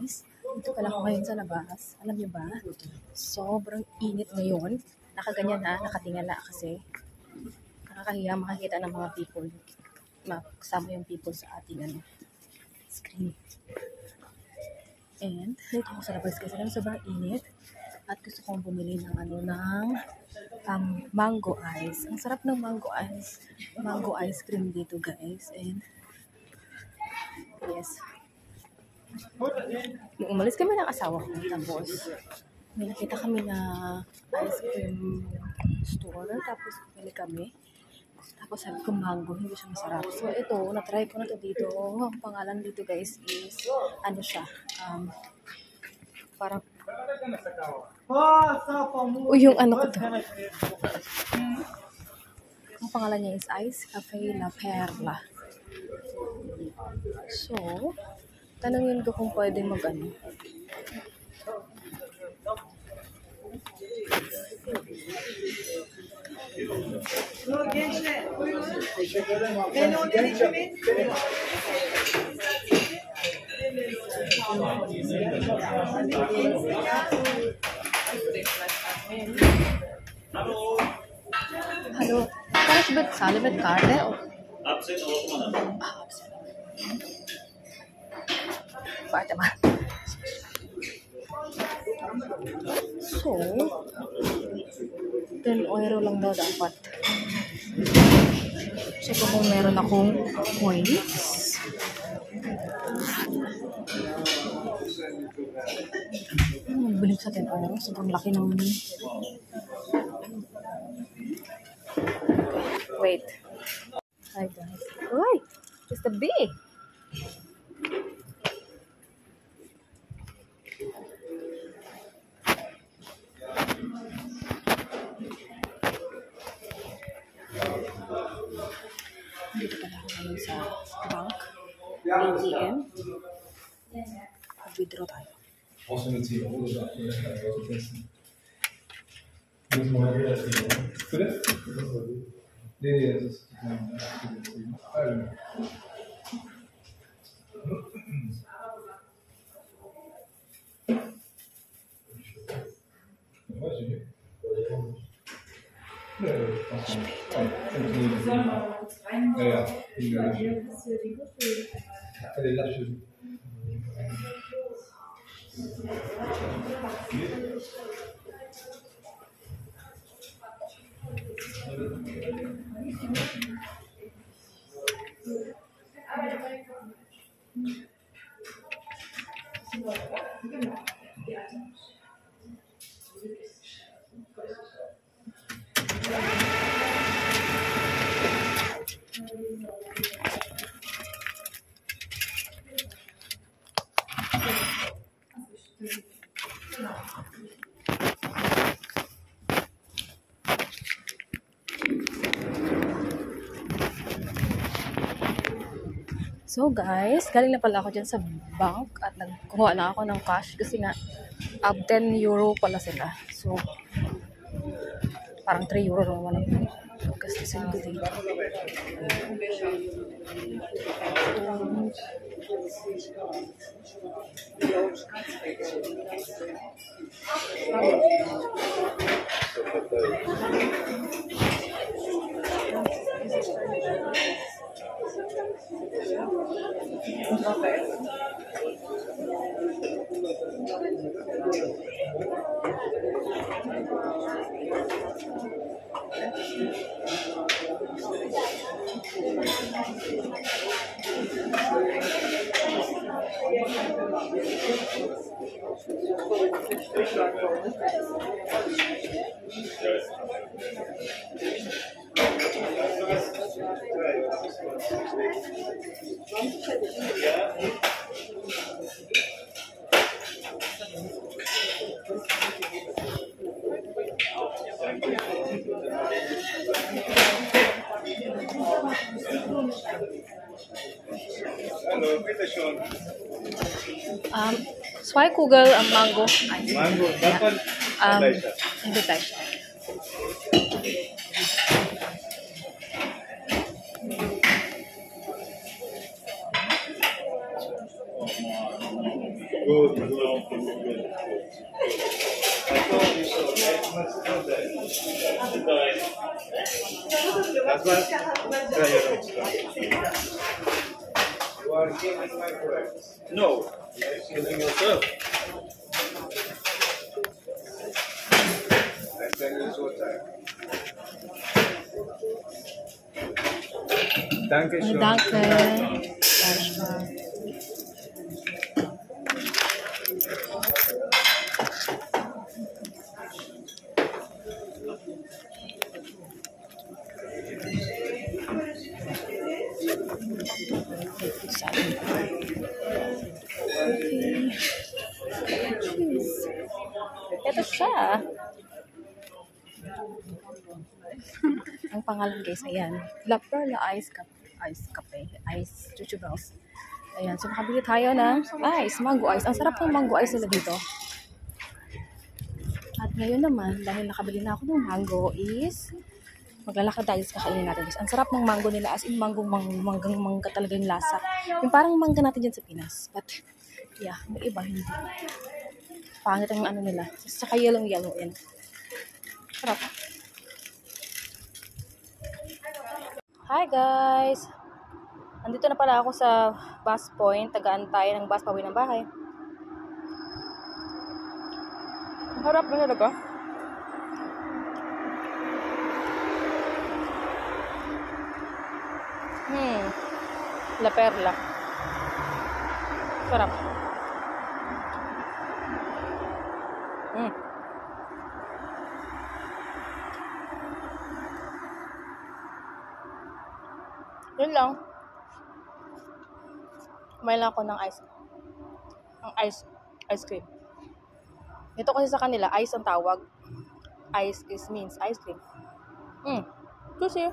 guys, dito pala ako ngayon sa labas. Alam niyo ba, sobrang init ngayon. Nakaganyan na, nakatingala kasi nakakahiya makakita ng mga people. Makasama yung people sa ating screen. And dito ako sa labas kasi sobrang init. At gusto kong bumili ng mango ice. Ang sarap ng mango ice cream dito guys. And yes, umalis kami ng asawa ko, tapos may nakita kami na ice cream store, tapos pili kami, tapos sabi ko mango, hindi siya masarap. So ito, na-try ko na to dito. Ang pangalan dito guys is parang yung ko to. Ang pangalan niya is Ice Cafe La Perla. So tanungin ko kung pwede mag-ano. Hallo. Kan ich bezahle mit Karte? Absent oder absent. Warte mal. So, 10 euro lang daw dapat. So, kung meron akong coins, balik sa 10 euro. Sobrang laki naman. Wait. Hi guys. Uy! It's the bee! Dito pala ako ngayon sa bank, ATM. Mag-withdraw tayo. Brauchst du eine 10 Euro oder muss man mal wieder sehen. Bitte? Nee, das ist weiß ich nicht. So guys, galing na pala ako dyan sa bank at nagkuha na ako ng cash kasi nga 10 euro pala sila. So parang 3 euro naman yun. Kasi sila dito. Hallo, bitte schon. Zwei Kugel Mango. Mango, davon Hindi tayo. Good, good, good. I told you so. Let's go there. That's why try your next time. You are killing my friends. No, you're killing yourself. Next time is your time. Danke schön. Danke. Flashback. Okay. Cheese. Ito siya. Ang pangalan guys, ayan. La Perla Ice Cafe. Ice Chuchubels. Ayan, so makabili tayo ng ice, mango ice. Ang sarap ng mango ice nila dito. At ngayon naman, dahil nakabili na ako ng mango is maglalakad tayo sa kakainin natin guys. Ang sarap ng mango nila, as in manggang mangga talaga yung lasa. Yung parang mangga natin dyan sa Pinas. But, yeah, may iba, hindi. Pangit ang ano nila. Saka yellow yan. Sarap. Hi guys! Andito na pala ako sa bus point. Tagaan-antay ng bus pauwi ng bahay. Ang harap na talaga. La Perla. Sarap. Yun lang. Kumain lang ako ng ice. Ang ice cream. Dito kasi sa kanila, ice ang tawag. Ice means ice cream. Kasi